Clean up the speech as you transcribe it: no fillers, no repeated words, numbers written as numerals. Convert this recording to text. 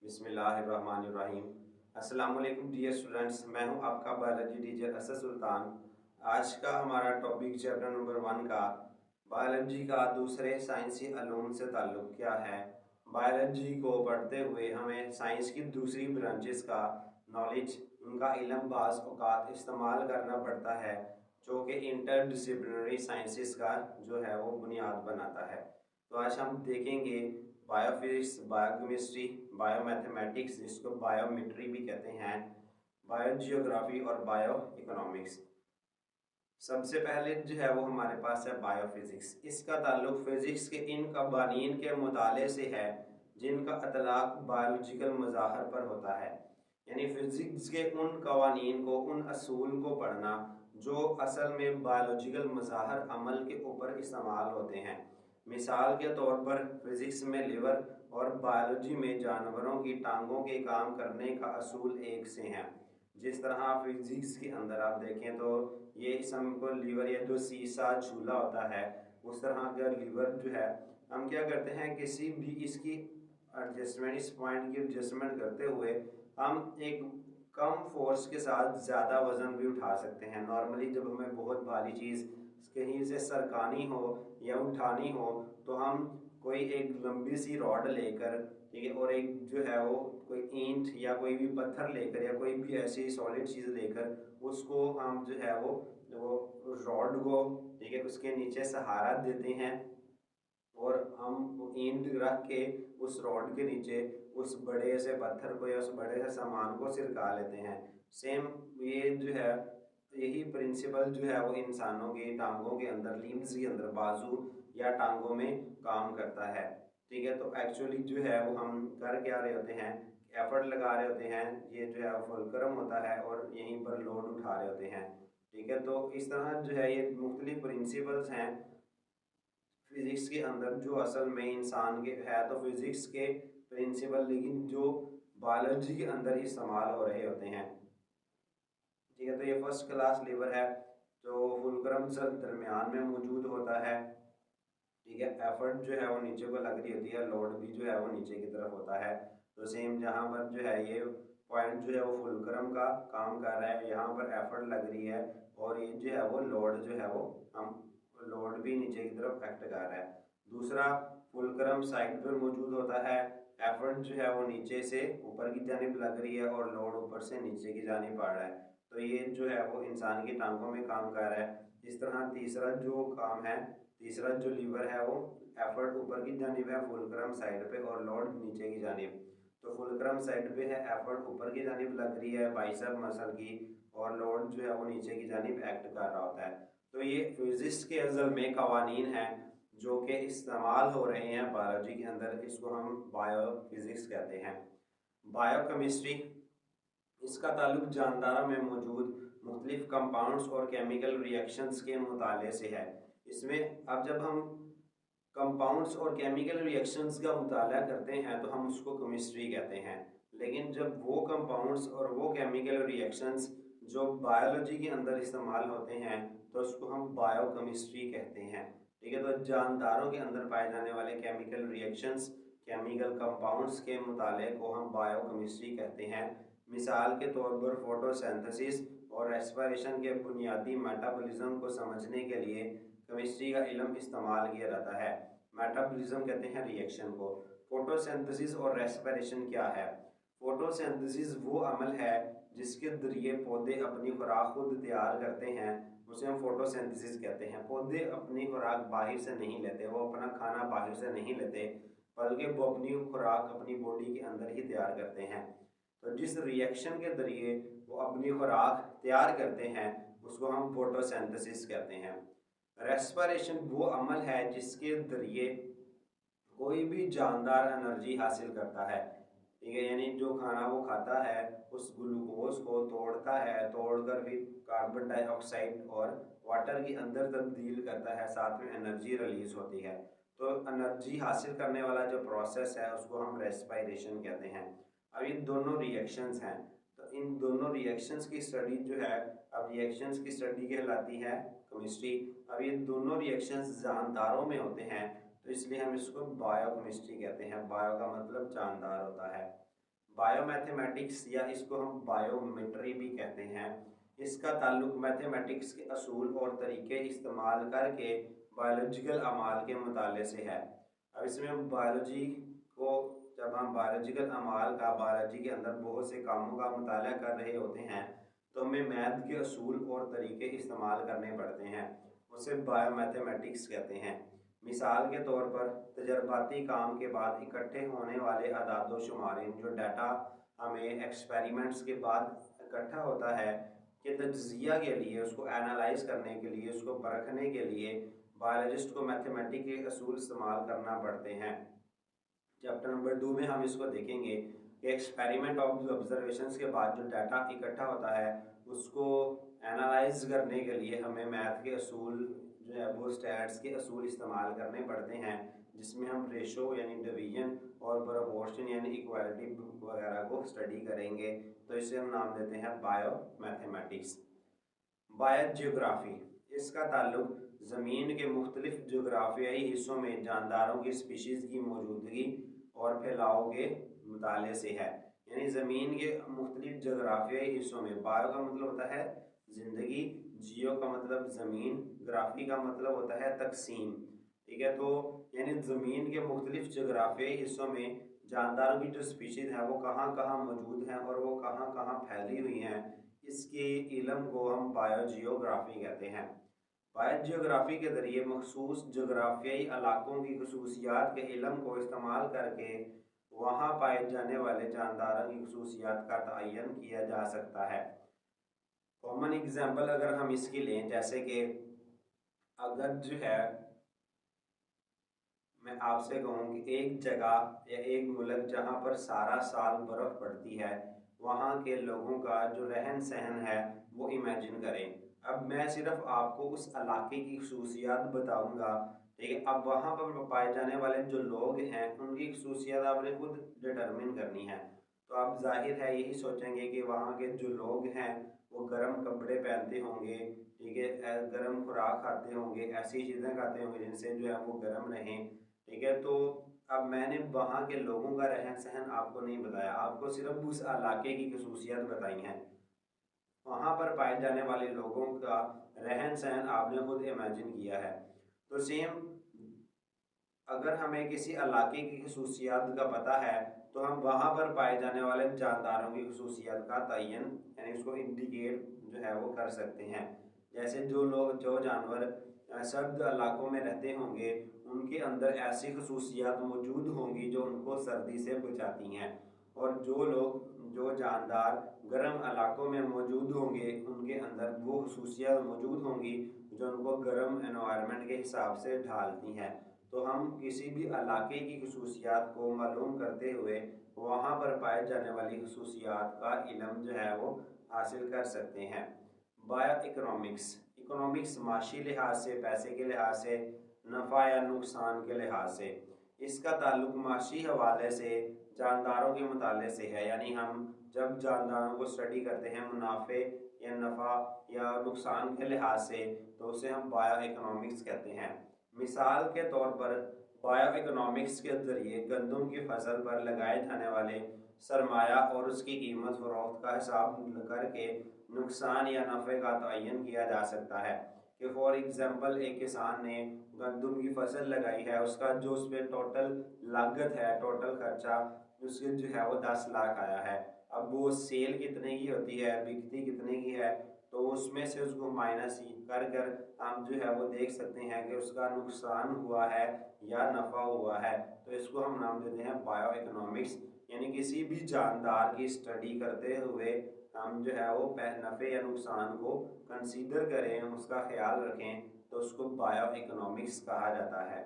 बिस्मिल्लाहिर्रहमानिर्रहीम। अस्सलाम वालेकुम डियर स्टूडेंट्स, मैं हूं आपका बायोलॉजी टीचर असद सुल्तान। आज का हमारा टॉपिक चैप्टर नंबर 1 का बायोलॉजी का दूसरे साइंसी अलूम से ताल्लुक़ क्या है। बायोलॉजी को पढ़ते हुए हमें साइंस की दूसरी ब्रांचेस का नॉलेज, उनका इल्म बाज़ औक़ात इस्तेमाल करना पड़ता है, जो कि इंटरडिसिप्लिनरी साइंसेस का जो है वो बुनियाद बनाता है। तो आज हम देखेंगे बायोफिजिक्स, बायोकेमिस्ट्री, बायोमैथमेटिक्स जिसको बायोमेट्री भी कहते हैं, बायोजियोग्राफी और बायो इकोनॉमिक्स। सबसे पहले जो है वो हमारे पास है बायोफिजिक्स। इसका ताल्लुक फिज़िक्स के इन कवानीन के मुताले से है जिनका इतलाक़ बायोलॉजिकल मज़ाहर पर होता है, यानी फ़िज़िक्स के उन कवानीन को, उन असूल को पढ़ना जो असल में बायोलॉजिकल मज़ाहर अमल के ऊपर इस्तेमाल होते हैं। मिसाल के तौर पर फ़िज़िक्स में लिवर और बायोलॉजी में जानवरों की टांगों के काम करने का असूल एक से हैं। जिस तरह फिज़िक्स के अंदर आप देखें तो ये इसको लीवर या जो सीसा झूला होता है, उस तरह का लीवर जो है हम क्या करते हैं, किसी भी इसकी एडजस्टमेंट, इस पॉइंट की एडजस्टमेंट करते हुए हम एक कम फोर्स के साथ ज़्यादा वज़न भी उठा सकते हैं। नॉर्मली जब हमें बहुत भारी चीज़ कहीं से सरकानी हो या उठानी हो तो हम कोई एक लंबी सी रॉड लेकर, ठीक है, और एक जो है वो कोई ईंट या कोई भी पत्थर लेकर या कोई भी ऐसी सॉलिड चीज़ लेकर उसको हम जो है वो रॉड को, ठीक है, उसके नीचे सहारा देते हैं और हम ईंट रख के उस रॉड के नीचे उस बड़े से पत्थर को या उस बड़े से सामान को सिरका लेते हैं। सेम ये जो है, यही प्रिंसिपल जो है वो इंसानों की टांगों के अंदर, लिम्स के अंदर, बाजू या टांगों में काम करता है। ठीक है, तो एक्चुअली जो है वो हम कर क्या रहे होते हैं, एफर्ट लगा रहे होते हैं, ये जो है फुलक्रम होता है और यहीं पर लोड उठा रहे होते हैं। ठीक है, तो इस तरह जो है ये मुख्तलिफ प्रिंसिपल्स हैं फिज़िक्स के अंदर जो असल में इंसान के है, तो फिज़िक्स के प्रिंसिपल लेकिन जो बायोलॉजी के अंदर इस्तेमाल हो रहे होते हैं। ठीक है, तो ये फर्स्ट क्लास लीवर है जो फुलक्रम से दरमियान में मौजूद होता है। ठीक है, एफर्ट जो है वो नीचे को लग रही होती है, लोड भी जो है वो नीचे की तरफ होता है। तो सेम जहाँ पर जो है ये पॉइंट जो है वो फुलक्रम का काम कर रहा है, यहाँ पर एफर्ट लग रही है और ये जो है वो लोड जो है वो हम लोड भी नीचे की तरफ एक्ट कर रहा है। दूसरा, फुलक्रम साइड पर मौजूद होता है, एफर्ट जो है वो नीचे से ऊपर की जानिब लग रही है और लोड ऊपर से नीचे की जानिब पड़ रहा है। तो ये जो है वो इंसान की टांगों में काम कर रहा है। इस तरह तीसरा जो काम है, तीसरा जो लीवर है वो एफर्ट ऊपर की जानिब है फुलक्रम साइड पे और लोड नीचे की जानिब। तो फुलक्रम साइड पे है, एफर्ट ऊपर की जानिब लग रही है बाइसेप मसल की और लोड जो है वो नीचे की जानिब एक्ट कर रहा होता है। तो ये फिजिक्स के अज़ल में कवानीन हैं जो कि इस्तेमाल हो रहे हैं बायोलॉजी के अंदर, इसको हम बायो फिज़िक्स कहते हैं। बायोकेमिस्ट्री, इसका ताल्लुक जानदारों में मौजूद मुख्तलिफ कंपाउंड्स और केमिकल रिएक्शंस के मुताले से है। इसमें अब जब हम कंपाउंड्स और केमिकल रिएक्शंस का मुताला करते हैं तो हम उसको केमिस्ट्री कहते हैं, लेकिन जब वो कंपाउंड्स और वो केमिकल रिएक्शंस जो बायोलॉजी के अंदर इस्तेमाल होते हैं तो उसको हम बायोकेमिस्ट्री कहते हैं। ठीक है, तो जानदारों के अंदर पाए जाने वाले केमिकल रिएक्शंस, केमिकल कंपाउंड्स के मुताले को हम बायोकेमिस्ट्री कहते हैं। मिसाल के तौर पर फोटोसिंथेसिस और रेस्पिरेशन के बुनियादी मेटाबॉलिज्म को समझने के लिए केमिस्ट्री का इल्म इस्तेमाल किया जाता है। मेटाबॉलिज्म कहते हैं रिएक्शन को। फोटोसिंथेसिस और रेस्पिरेशन क्या है? फोटोसिंथेसिस वो अमल है जिसके जरिए पौधे अपनी खुराक खुद तैयार करते हैं, उसे हम फोटोसिंथेसिस कहते हैं। पौधे अपनी खुराक बाहर से नहीं लेते, वो अपना खाना बाहर से नहीं लेते, बल्कि वो अपनी खुराक अपनी बॉडी के अंदर ही तैयार करते हैं। तो जिस रिएक्शन के जरिए वो अपनी खुराक तैयार करते हैं उसको हम फोटोसिंथेसिस कहते हैं। रेस्पिरेशन वो अमल है जिसके जरिए कोई भी जानदार एनर्जी हासिल करता है। ठीक है, यानी जो खाना वो खाता है उस ग्लूकोज को तोड़ता है, तोड़कर फिर कार्बन डाइऑक्साइड और वाटर के अंदर तब्दील करता है, साथ में एनर्जी रिलीज होती है। तो एनर्जी हासिल करने वाला जो प्रोसेस है उसको हम रेस्पिरेशन कहते हैं। अब इन दोनों रिएक्शंस हैं, तो इन दोनों रिएक्शंस की स्टडी जो है, अब रिएक्शंस की स्टडी कहलाती है केमिस्ट्री। अब ये दोनों रिएक्शंस जानदारों में होते हैं तो इसलिए हम इसको बायोकेमिस्ट्री कहते हैं। बायो का मतलब जानदार होता है। बायोमैथमेटिक्स या इसको हम बायोमेट्री भी कहते हैं, इसका ताल्लुक मैथमेटिक्स के असूल और तरीके इस्तेमाल करके बायोलॉजिकल अमाल के मुताले से है। अब इसमें बायोलॉजी को, जब हम बायोलॉजिकल अमाल का, बायोलॉजी के अंदर बहुत से कामों का मुताला कर रहे होते हैं तो हमें मैथ के असूल और तरीके इस्तेमाल करने पड़ते हैं, उसे बायोमैथमेटिक्स कहते हैं। मिसाल के तौर पर तजर्बाती काम के बाद इकट्ठे होने वाले अदाद व शुमारिन, जो डाटा हमें एक्सपेरिमेंट्स के बाद इकट्ठा होता है कि तज्जिया के लिए, उसको एनालाइज करने के लिए, उसको परखने के लिए बायोलॉजिस्ट को मैथमेटिक्स के असूल इस्तेमाल करना पड़ते हैं। चैप्टर नंबर 2 में हम इसको देखेंगे कि एक्सपेरिमेंट ऑफ ऑब्जर्वेशंस के बाद जो डाटा इकट्ठा होता है उसको एनालाइज करने के लिए हमें मैथ के असूल जो है वो स्टैट्स के असूल इस्तेमाल करने पड़ते हैं, जिसमें हम रेशो यानी डिवीजन और प्रोपोर्शन यानी इक्वालिटी वगैरह को स्टडी करेंगे। तो इसे हम नाम देते हैं बायो मैथमेटिक्स। बायोजियोग्राफी, इसका ताल्लुक ज़मीन के मुख्तलिफ जोग्राफियाई हिस्सों में जानदारों की स्पीशीज़ की मौजूदगी और फैलाव के मुताले से है। यानी ज़मीन के मुख्तलिफ जोग्राफियाई हिस्सों में, बायो का मतलब होता है ज़िंदगी, जियो का मतलब ज़मीन, ग्राफी का मतलब होता है तकसीम, ठीक है। तो यानी ज़मीन के मुख्तलिफ जोग्राफियाई हिस्सों में जानदारों की जो स्पीशीज़ हैं वो कहाँ कहाँ मौजूद हैं और वो कहाँ कहाँ फैली हुई हैं, इसके इल्म को हम बायोजियोग्राफी कहते हैं। बायोजियोग्राफी के ज़रिए मखसूस जोग्राफियाई इलाकों की खसूसियात के इल्म को इस्तेमाल करके वहाँ पाए जाने वाले जानदारों की खसूसियात का तयन किया जा सकता है। कॉमन एग्जाम्पल अगर हम इसकी लें, जैसे कि अगर जो है मैं आपसे कहूँ कि एक जगह या एक मुल्क जहाँ पर सारा साल बर्फ़ पड़ती है, वहाँ के लोगों का जो रहन सहन है वो इमेजिन करें। अब मैं सिर्फ आपको उस इलाके की खसूसियात बताऊँगा, ठीक है। अब वहाँ पर पाए जाने वाले जो लोग हैं उनकी खसूसियात आपने खुद डिटरमिन करनी है। तो आप जाहिर है यही सोचेंगे कि वहाँ के जो लोग हैं वो गर्म कपड़े पहनते होंगे, ठीक है, गर्म खुराक खाते होंगे, ऐसी चीज़ें खाते होंगे जिनसे जो है वो गर्म रहें, ठीक है। तो अब मैंने वहाँ के लोगों का रहन सहन आपको नहीं बताया, आपको सिर्फ उस इलाके की खसूसियात बताई हैं। वहाँ पर पाए जाने वाले लोगों का रहन सहन आपने खुद इमेजिन किया है। तो सेम अगर हमें किसी इलाके की खसूसियात का पता है तो हम वहाँ पर पाए जाने वाले जानदारों की खसूसियात का तयन यानी उसको इंडिकेट जो है वो कर सकते हैं। जैसे जो जानवर सर्द इलाकों में रहते होंगे उनके अंदर ऐसी खसूसियात मौजूद होंगी जो उनको सर्दी से बचाती हैं, और जो जानदार गर्म इलाकों में मौजूद होंगे उनके अंदर वो खसूसियात मौजूद होंगी जो उनको गर्म एनवायरनमेंट के हिसाब से ढालती हैं। तो हम किसी भी इलाके की खसूसियात को मालूम करते हुए वहाँ पर पाए जाने वाली खसूसियात का इल्म जो है वो हासिल कर सकते हैं। बायो इकोनॉमिक्स, इकोनॉमिक्स माशी लिहाज से, पैसे के लिहाज से, नफ़ा या नुकसान के लिहाज से, इसका ताल्लुक माशी हवाले से जानदारों के मुताले से है। यानी हम जब जानदारों को स्टडी करते हैं मुनाफे या नफ़ा या नुकसान के लिहाज से तो उसे हम बायो इकोनॉमिक्स कहते हैं। मिसाल के तौर पर बायो इकोनॉमिक्स के ज़रिए गंदम की फसल पर लगाए जाने वाले सरमाया और उसकी कीमत फ़रोख्त का हिसाब करके नुकसान या नफ़े का तयन किया जा सकता है। कि फॉर एग्ज़ाम्पल एक किसान ने गंदम की फसल लगाई है, उसका जो उस पर टोटल लागत है, टोटल खर्चा उसके जो है वो 10 लाख आया है। अब वो सेल कितने की होती है, बिकती कितने की है, तो उसमें से उसको माइनस कर कर हम जो है वो देख सकते हैं कि उसका नुकसान हुआ है या नफ़ा हुआ है। तो इसको हम नाम देते हैं बायो इकोनॉमिक्स। यानी किसी भी जानदार की स्टडी करते हुए हम जो है वो नफ़े या नुकसान को कंसीडर करें, उसका ख्याल रखें, तो उसको बायो इकोनॉमिक्स कहा जाता है।